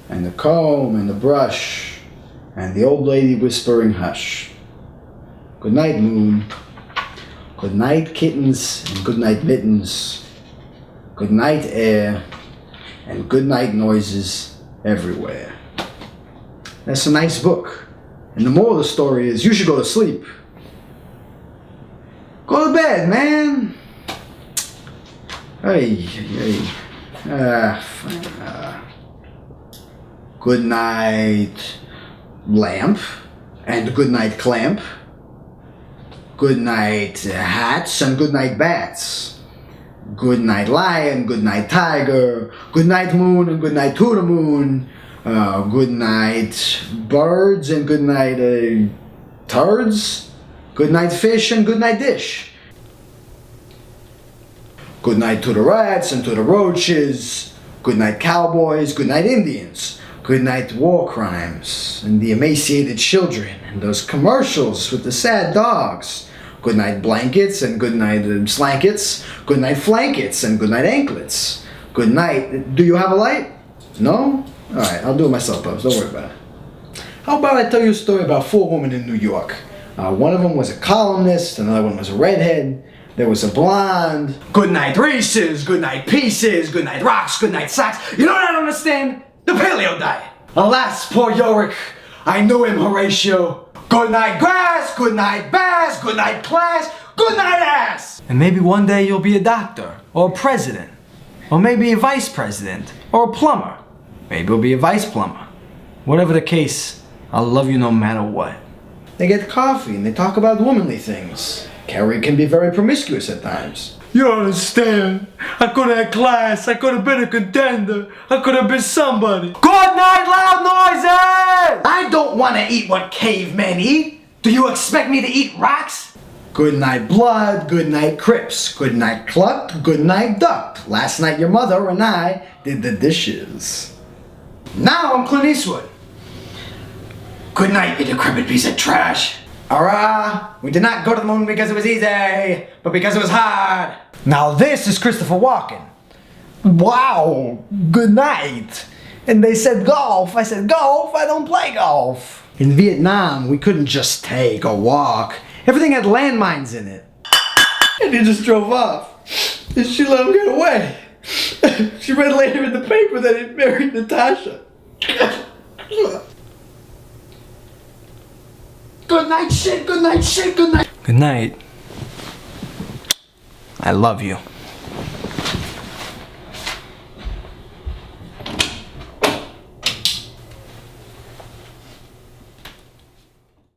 and the comb and the brush and the old lady whispering hush. Good night, moon. Good night, kittens, and good night, mittens. Good night, air, and good night noises everywhere. That's a nice book. And the moral of the story is you should go to sleep. Go to bed, man. Hey. Good night, lamp, and good night, clamp. Good night, hats, and good night, bats. Good night, lion, good night, tiger. Good night, moon, and good night to the moon. Good night, birds, and good night, turds. Good night, fish, and good night, dish. Good night to the rats and to the roaches. Good night, cowboys. Good night, Indians. Good night, war crimes and the emaciated children and those commercials with the sad dogs. Good night, blankets, and good night, slankets. Good night, flankets, and good night, anklets. Good night. Do you have a light? No? Alright, I'll do it myself, Pops. Don't worry about it. How about I tell you a story about 4 women in New York? One of them was a columnist, another one was a redhead, there was a blonde. Good night, Reese's, good night, pieces, good night, rocks, good night, socks. You know what I don't understand? The paleo diet. Alas, poor Yorick. I knew him, Horatio. Good night, grass, good night, bass, good night, class, good night, ass. And maybe one day you'll be a doctor, or a president, or maybe a vice president, or a plumber. Maybe you'll be a vice plumber. Whatever the case, I'll love you no matter what. They get coffee and they talk about womanly things. Carrie can be very promiscuous at times. You don't understand. I could have had class. I could have been a contender. I could have been somebody. Good night, loud noises! I don't want to eat what cavemen eat. Do you expect me to eat rocks? Good night, blood. Good night, Crips. Good night, cluck. Good night, duck. Last night your mother and I did the dishes. Now I'm Clint Eastwood. Good night, you decrepit piece of trash. Hurrah! We did not go to the moon because it was easy, but because it was hard. Now this is Christopher Walken. Wow, good night. And they said golf. I said golf, I don't play golf. In Vietnam, we couldn't just take a walk. Everything had landmines in it. And he just drove off. And she let him get away. She read later in the paper that he'd married Natasha. Good night, shit, good night, shit, good night. Good night. I love you.